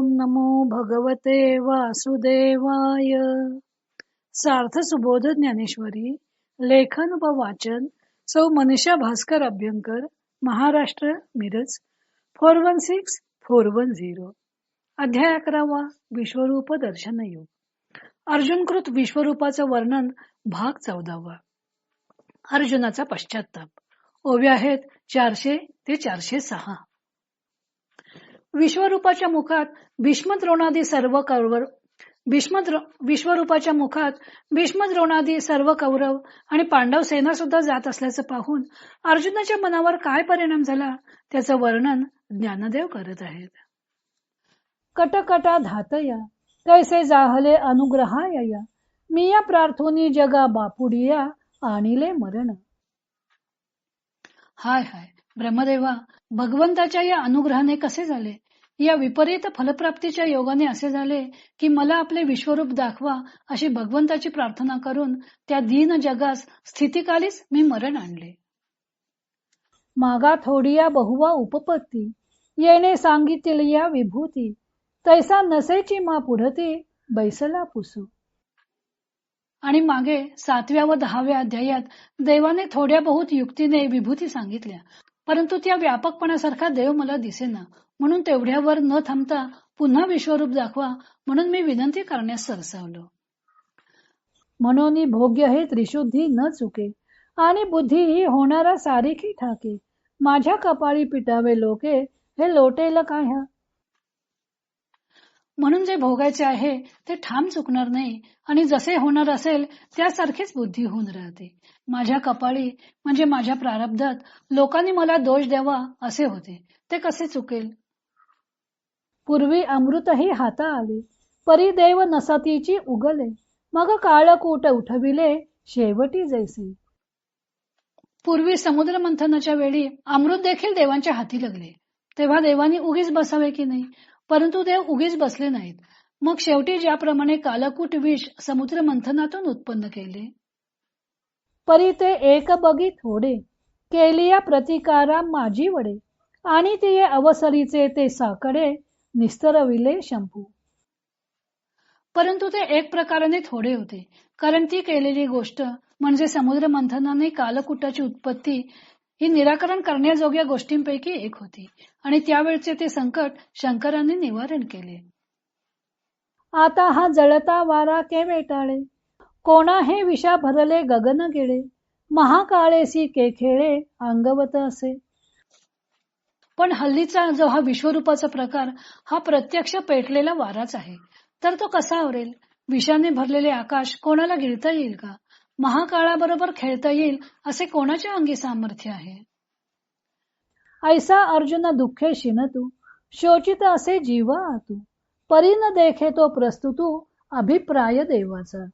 ओम नमो भगवते वासुदेवाय. सार्थ सुबोध ज्ञानेश्वरी. लेखन व वाचन सौ मनीषा भास्कर अभ्यंकर, महाराष्ट्र, मिरज 416410. अध्याय 11. विश्वरूप दर्शन योग. अर्जुनकृत विश्वरूपाचं वर्णन भाग 14. अर्जुनाचा पश्चाताप. ओव्या आहेत 400 ते 406. विश्वरूपाच्या मुखात भीष्म द्रोणादी सर्व कौरव आणि पांडव सेना सुद्धा जात असल्याचं पाहून अर्जुनाच्या मनावर काय परिणाम झाला त्याचं वर्णन ज्ञानदेव करत आहेत. कटकटा धातया कैसे जाहले अनुग्रहाया, मिया प्रार्थोनी जगा बापुडिया आणिले मरण. हाय हाय ब्रह्मदेवा, भगवंताच्या या अनुग्रहाने कसे झाले, या विपरीत फलप्राप्तीच्या योगाने असे झाले की मला आपले विश्वरूप दाखवा अशी भगवंताची प्रार्थना करून त्या दीन जगास स्थितीकालीच मी मरण आणले. मागा थोडिया बहुवा उपपत्ती, येणे सांगितल या विभूती, तैसा नसेची मा पुढती बैसला पुसू. आणि मागे 7व्या व 10व्या अध्यायात देवाने थोड्या बहुत युक्तीने विभूती सांगितल्या, परंतु त्या व्यापकपणासारखा देव मला दिसेना, म्हणून तेवढ्यावर न थांबता पुन्हा विश्वरूप दाखवा म्हणून मी विनंती करण्यास सरसावलो. म्हणून भोग्य हे त्रिशुद्धी न चुके, आणि बुद्धी ही होणारा सारीखी ठाके, माझ्या कपाळी पिटावे लोके, हे लोटेल काय. म्हणून जे भोगायचे आहे ते ठाम चुकणार नाही, आणि जसे होणार असेल त्यासारखीच बुद्धी होऊन राहते. माझ्या कपाळी म्हणजे माझ्या प्रारब्धात लोकांनी मला दोष द्यावा असे होते, ते कसे चुकेल. पूर्वी अमृतही हाता आले, परिदेव नसतीची उगले, मग काळकूट उठविले शेवटी जैसे. पूर्वी समुद्र मंथनाच्या वेळी अमृत देखील देवांच्या हाती लागले, तेव्हा देवानी उगीच बसावे की नाही, परंतु देव उगीच बसले नाहीत. मग शेवटी ज्याप्रमाणे कालकूट विष समुद्र मंथनातून उत्पन्न केले, परी ते एक बगी थोडे, केलिया प्रतिकारा माझी वडे, आणि ते अवसरीचे ते साकडे, निस्तरविले शंभू. परंतु ते एक प्रकाराने थोडे होते, कारण ती केलेली गोष्ट म्हणजे समुद्र मंथनाने कालकूटाची उत्पत्ती ही निराकरण करण्याजोग्या गोष्टींपैकी एक होती, आणि त्यावेळचे ते संकट शंकरांनी निवारण केले. आता हा जळता वारा के वेटाळे, कोणा हे विषा भरले गगन गेळे, महाकाळेसी के खेळे अंगवत असे. पण हल्लीचा जो हा विश्वरूपाचा प्रकार हा प्रत्यक्ष पेटलेला वाराच आहे, तर तो कसा आवरेल. विषाने भरलेले आकाश कोणाला गिळता येईल का, महाकाळाबरोबर खेळता येईल असे कोणाच्या अंगी सामर्थ्य आहे. ऐसा अर्जुन दुःखे शिनतू, शोचित असे जीवा आतू, परी न देखे तो प्रस्तुतू अभिप्राय देवाचा.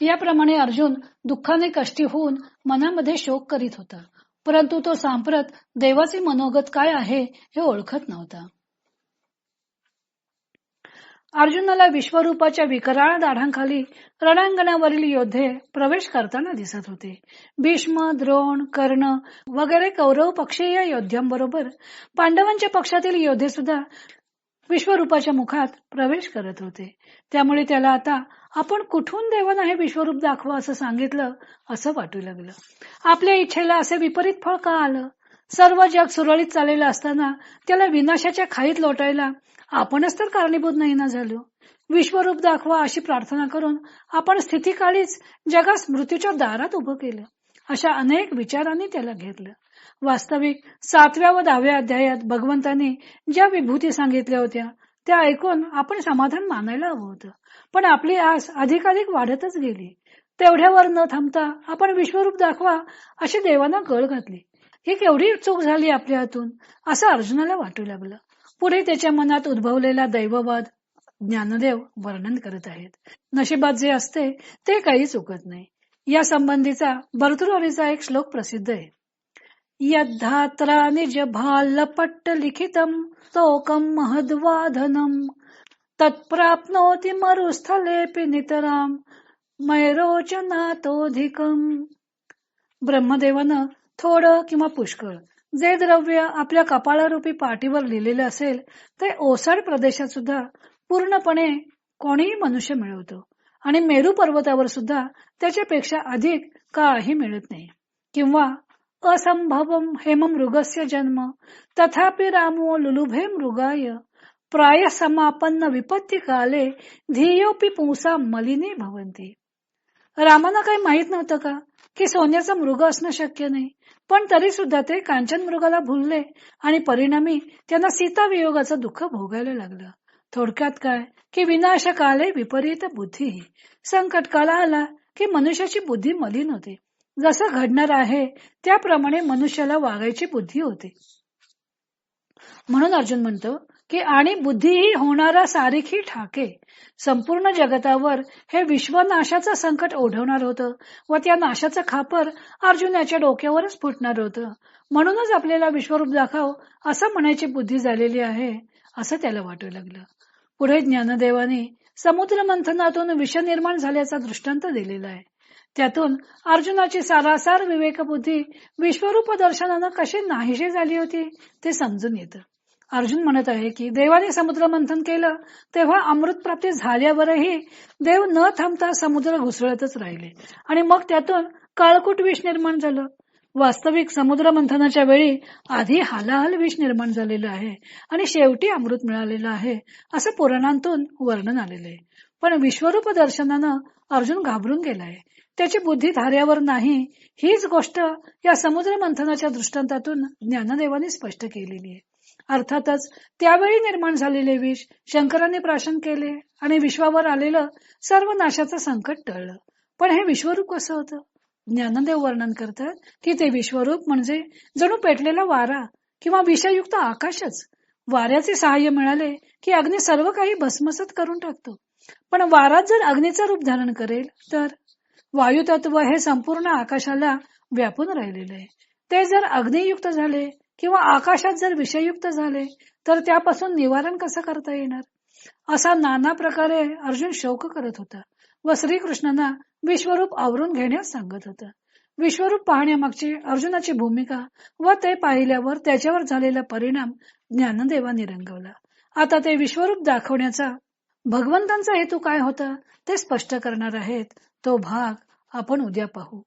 याप्रमाणे अर्जुन दुःखाने कष्टी होऊन मनामध्ये शोक करीत होता, परंतु तो सांप्रत देवाचे मनोगत काय आहे हे ओळखत नव्हता. अर्जुनाला विश्वरूपाच्या विकराळ दाढांखाली रणांगणावरील योद्धे प्रवेश करताना दिसत होते. भीष्म, द्रोण, कर्ण वगैरे कौरव पक्षीय योद्ध्यांबरोबर पांडवांच्या पक्षातील योद्धे सुद्धा विश्वरूपाच्या मुखात प्रवेश करत होते. त्यामुळे त्याला आता आपण कुठून देवाना हे विश्वरूप दाखवा असं सांगितलं असं वाटू लागलं. आपल्या इच्छेला असे विपरीत फळ का आलं. सर्व जग सुरळीत चाललेलं असताना त्याला विनाशाच्या खाईत लोटायला आपणच तर कारणीभूत नाही ना झालो. विश्वरूप दाखवा अशी प्रार्थना करून आपण स्थितीकाळीच जगास मृत्यूच्या दारात उभं केलं. अशा अनेक विचारांनी त्याला घेतलं. वास्तविक 7व्या व 10व्या अध्यायात भगवंतांनी ज्या विभूती सांगितल्या होत्या त्या ऐकून आपण समाधान मानायला हवं होतं, पण आपली आस अधिकाधिक वाढतच गेली. तेवढ्यावर न थांबता आपण विश्वरूप दाखवा अशी देवांना गळ घातली. ही केवढी चूक झाली आपल्या हातून असं अर्जुनाला वाटू लागलं. पुढे त्याच्या मनात उद्भवलेला दैववाद ज्ञानदेव वर्णन करत आहेत. नशिबात जे असते ते काही चुकत नाही या संबंधीचा भर्तृहरीचा एक श्लोक प्रसिद्ध आहे. यद्धात्रा निज भालपट्ट लिखितम तोकम महद्वाधनम, तत्प्राप्नोति मरुस्थलेपि नितराम मैरोचनातोधिकम. ब्रह्मदेवानं थोडं किंवा पुष्कळ जे द्रव्य आपल्या कपाळारूपी पाठीवर लिहिलेले असेल ते ओसाड प्रदेशात सुद्धा पूर्णपणे कोणीही मनुष्य मिळवतो आणि मेरू पर्वतावर सुद्धा त्याच्यापेक्षा अधिक काही मिळत नाही. किंवा असंभवम हेम मृगस्य जन्म तथापि रामो लुलुभे मृगाय प्राय समापन्न विपत्ती काले धियोपी पुंसा मलिनी भवंती. रामाना काही माहित नव्हतं का की सोन्याचा मृग असणं शक्य नाही, पण तरी सुद्धा ते कांचन मृगाला भुलले आणि परिणामी त्यांना सीता वियोगाचं दुःख भोगायला लागलं. थोडक्यात काय की विनाशकाले विपरीत बुद्धी, संकट काला आला की मनुष्याची बुद्धी मलिन होते. जसं घडणार आहे त्याप्रमाणे मनुष्याला वागायची बुद्धी होते. म्हणून अर्जुन म्हणतो की आणि बुद्धीही होणारा सारिखी ठाके. संपूर्ण जगतावर हे विश्वनाशाचं संकट ओढवणार होतं व त्या नाशाचं खापर अर्जुनाच्या डोक्यावरच फुटणार होतं. म्हणूनच आपल्याला विश्वरूप दाखव असं म्हणायची बुद्धी झालेली आहे असं त्याला वाटू लागलं. पुढे ज्ञानदेवाने समुद्र मंथनातून विष निर्माण झाल्याचा दृष्टांत दिलेला आहे. त्यातून अर्जुनाची सारासार विवेकबुद्धी विश्वरूप दर्शनानं कशी नाहीशी झाली होती ते समजून येतं. अर्जुन म्हणत आहे की देवाने समुद्र मंथन केलं तेव्हा अमृत प्राप्ती झाल्यावरही देव न थांबता समुद्र घुसळतच राहिले आणि मग त्यातून काळकूट विष निर्माण झालं. वास्तविक समुद्र मंथनाच्या वेळी आधी हालाहल विष निर्माण झालेलं आहे आणि शेवटी अमृत मिळालेलं आहे असं पुराणांतून वर्णन आलेलं आहे. पण विश्वरूप दर्शनानं अर्जुन घाबरून गेलाय. त्याची बुद्धी धाऱ्यावर नाही. हीच गोष्ट या समुद्र मंथनाच्या दृष्टांतातून ज्ञानदेवाने स्पष्ट केलेली आहे. अर्थातच त्यावेळी निर्माण झालेले विष शंकरांनी प्राशन केले आणि विश्वावर आलेलं सर्व नाशाचं संकट टळलं. पण हे विश्वरूप कसं होतं? ज्ञानदेव वर्णन करतात की ते विश्वरूप म्हणजे जणू पेटलेला वारा किंवा विषयुक्त आकाशच. वाऱ्याचे सहाय्य मिळाले की अग्नी सर्व काही भस्मसात करून टाकतो. पण वारा जर अग्नीचं रूप धारण करेल तर वायू तत्व हे संपूर्ण आकाशाला व्यापून राहिलेले आहे. ते जर अग्नियुक्त झाले किंवा आकाशात जर विषयुक्त झाले तर त्यापासून निवारण कसं करता येणार? असा नाना प्रकारे अर्जुन शोक करत होता व श्रीकृष्णांना विश्वरूप आवरून घेण्यास सांगत होता. विश्वरूप पाहण्यामागची अर्जुनाची भूमिका व ते पाहिल्यावर त्याच्यावर झालेला परिणाम ज्ञानदेवाने रंगवला. आता ते विश्वरूप दाखवण्याचा भगवंतांचा हेतू काय होता ते स्पष्ट करणार आहेत. तो भाग आपण उद्या पाहू.